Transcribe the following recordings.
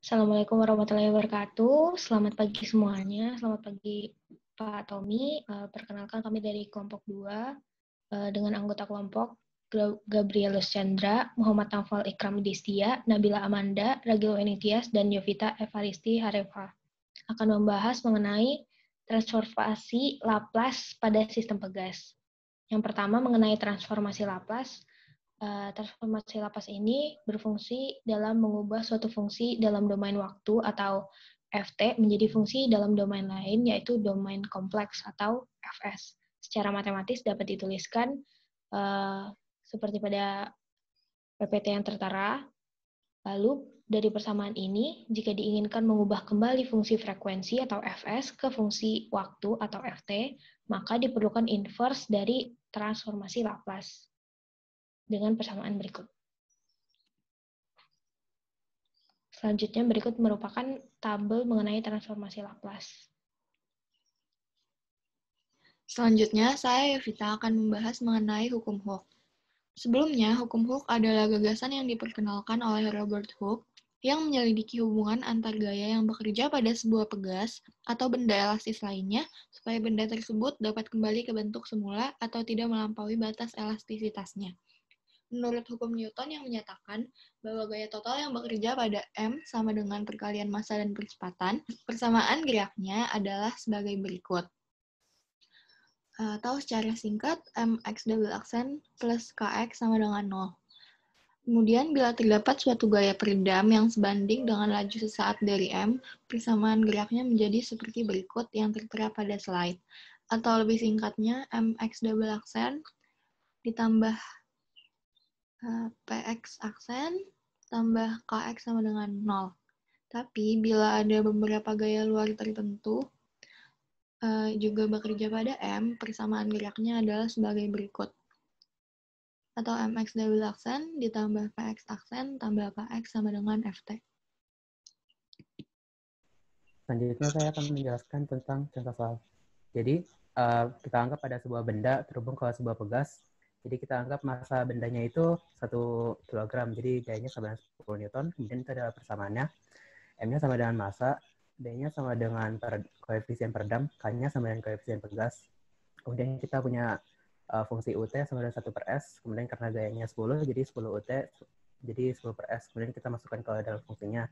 Assalamualaikum warahmatullahi wabarakatuh. Selamat pagi semuanya. Selamat pagi Pak Tommy. Perkenalkan kami dari kelompok 2 dengan anggota kelompok Gabrielus Chandra, Muhammad Naufal Ikram Distia, Nabila Amanda, Ragil Wenitias, dan Yovita Evaristi Harefa. Akan membahas mengenai transformasi Laplace pada sistem Pegas. Yang pertama mengenai transformasi Laplace. Transformasi Laplace ini berfungsi dalam mengubah suatu fungsi dalam domain waktu atau Ft menjadi fungsi dalam domain lain, yaitu domain kompleks atau Fs. Secara matematis dapat dituliskan seperti pada PPT yang tertera. Lalu dari persamaan ini, jika diinginkan mengubah kembali fungsi frekuensi atau Fs ke fungsi waktu atau Ft, maka diperlukan inverse dari transformasi Laplace dengan persamaan berikut. Selanjutnya berikut merupakan tabel mengenai transformasi Laplace. Selanjutnya, saya Yovita akan membahas mengenai hukum Hooke. Sebelumnya, hukum Hooke adalah gagasan yang diperkenalkan oleh Robert Hooke yang menyelidiki hubungan antar gaya yang bekerja pada sebuah pegas atau benda elastis lainnya supaya benda tersebut dapat kembali ke bentuk semula atau tidak melampaui batas elastisitasnya. Menurut hukum Newton yang menyatakan bahwa gaya total yang bekerja pada M sama dengan perkalian massa dan percepatan, persamaan geraknya adalah sebagai berikut. Atau secara singkat, mx double aksen plus kx sama dengan 0. Kemudian, bila terdapat suatu gaya peredam yang sebanding dengan laju sesaat dari M, persamaan geraknya menjadi seperti berikut yang tertera pada slide. Atau lebih singkatnya, mx double aksen ditambah px aksen tambah kx sama dengan 0. Tapi, bila ada beberapa gaya luar tertentu, juga bekerja pada M, persamaan geraknya adalah sebagai berikut. Atau mx double aksen ditambah px aksen tambah kx sama dengan ft. Selanjutnya saya akan menjelaskan tentang contoh soal. Jadi, kita anggap ada sebuah benda terhubung ke sebuah pegas. Jadi kita anggap massa bendanya itu 1 kg. Jadi gayanya sama dengan 10 Newton. Kemudian itu adalah persamaannya. M-nya sama dengan massa, D-nya sama dengan koefisien peredam, K-nya sama dengan koefisien pegas. Kemudian kita punya fungsi UT sama dengan 1/S. Kemudian karena gayanya 10, jadi 10 UT, jadi 10/S. Kemudian kita masukkan ke dalam fungsinya.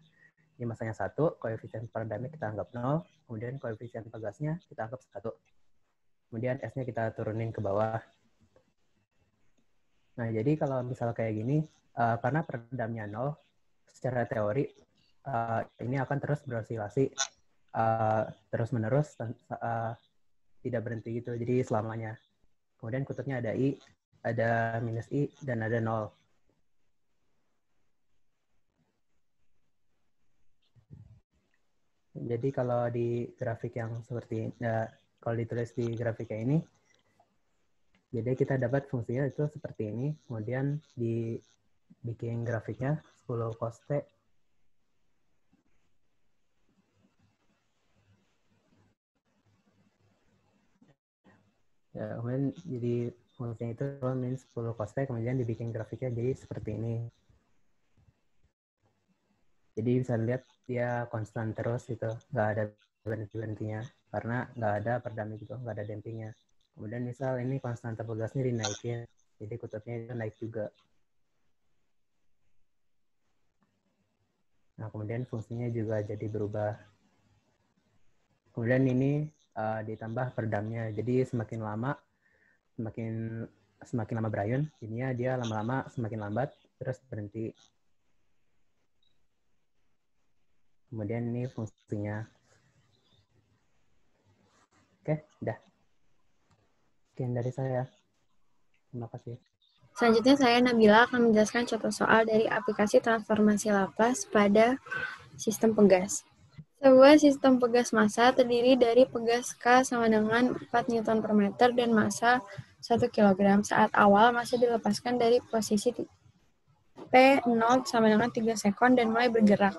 Ini massanya 1, koefisien peredamnya kita anggap 0, kemudian koefisien pegasnya kita anggap 1. Kemudian S-nya kita turunin ke bawah. Nah, jadi kalau misal kayak gini, karena peredamnya 0, secara teori ini akan terus berosilasi terus-menerus tidak berhenti gitu, jadi selamanya. Kemudian kutubnya ada I, ada minus I, dan ada 0. Jadi kalau di grafik yang seperti kalau ditulis di grafiknya ini, jadi kita dapat fungsinya itu seperti ini, kemudian dibikin grafiknya 10 cos T. Ya, kemudian jadi fungsinya itu min 10 cos T, kemudian dibikin grafiknya jadi seperti ini. Jadi bisa lihat dia konstan terus gitu, nggak ada berhenti-berhentinya, karena nggak ada peredamnya gitu, nggak ada dampingnya. Kemudian misal ini konstanta pegasnya dinaikin, jadi kutubnya itu naik juga. Nah, kemudian fungsinya juga jadi berubah. Kemudian ini ditambah peredamnya, jadi semakin lama berayun, jadinya dia lama-lama semakin lambat, terus berhenti. Kemudian ini fungsinya. Oke, udah. Sekian dari saya. Terima kasih. Selanjutnya saya Nabila akan menjelaskan contoh soal dari aplikasi transformasi Laplace pada sistem pegas. Sebuah sistem pegas massa terdiri dari pegas K sama dengan 4 Newton per meter dan massa 1 kg. Saat awal massa dilepaskan dari posisi P0 sama dengan 3 sekon dan mulai bergerak.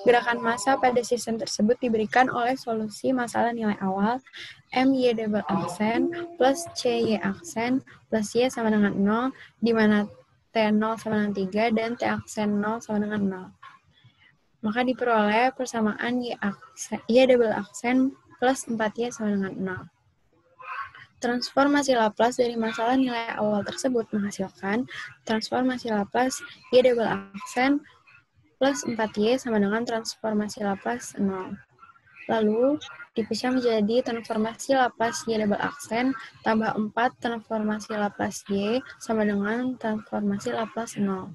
Gerakan massa pada sistem tersebut diberikan oleh solusi masalah nilai awal MY double aksen plus CY aksen plus Y sama dengan 0, di mana T0 sama dengan 3 dan T aksen 0 sama dengan 0. Maka diperoleh persamaan Y double aksen plus 4Y sama dengan 0. Transformasi Laplace dari masalah nilai awal tersebut menghasilkan transformasi Laplace Y double aksen plus 4Y sama dengan transformasi Laplace 0. Lalu, dipisah menjadi transformasi Laplace Y double aksen tambah 4 transformasi Laplace Y sama dengan transformasi Laplace 0.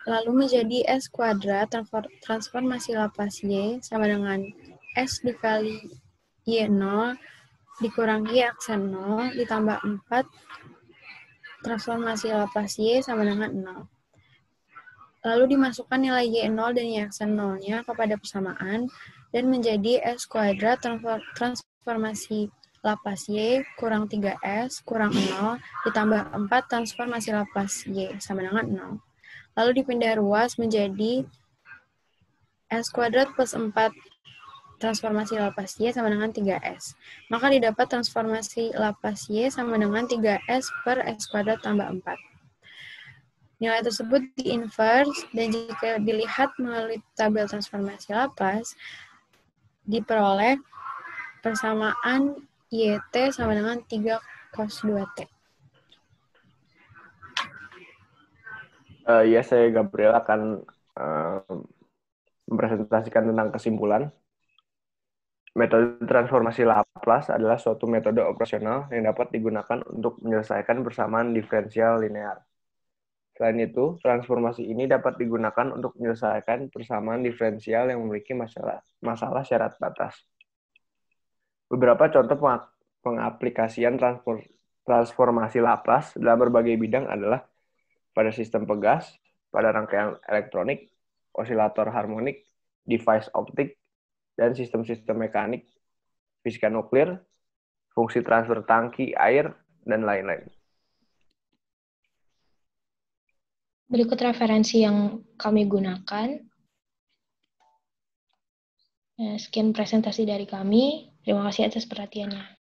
Lalu menjadi S kuadrat transformasi Laplace Y sama dengan S dikali Y0 dikurangi aksen 0 ditambah 4 transformasi Laplace Y sama dengan 0. Lalu dimasukkan nilai Y0 dan Y aksen 0-nya kepada persamaan dan menjadi S kuadrat transformasi Laplace Y kurang 3S kurang 0 ditambah 4 transformasi Laplace Y sama dengan 0. Lalu dipindah ruas menjadi S kuadrat plus 4 transformasi Laplace Y sama dengan 3S. Maka didapat transformasi Laplace Y sama dengan 3S per S kuadrat tambah 4. Nilai tersebut di-inverse dan jika dilihat melalui tabel transformasi Laplace, diperoleh persamaan YT sama dengan 3 cos 2T. Ya, saya Gabriel akan mempresentasikan tentang kesimpulan. Metode transformasi Laplace adalah suatu metode operasional yang dapat digunakan untuk menyelesaikan persamaan diferensial linear. Selain itu, transformasi ini dapat digunakan untuk menyelesaikan persamaan diferensial yang memiliki masalah syarat batas. Beberapa contoh pengaplikasian transformasi Laplace dalam berbagai bidang adalah pada sistem pegas, pada rangkaian elektronik, osilator harmonik, device optik, dan sistem-sistem mekanik, fisika nuklir, fungsi transfer tangki air, dan lain-lain. Berikut referensi yang kami gunakan. Sekian presentasi dari kami. Terima kasih atas perhatiannya.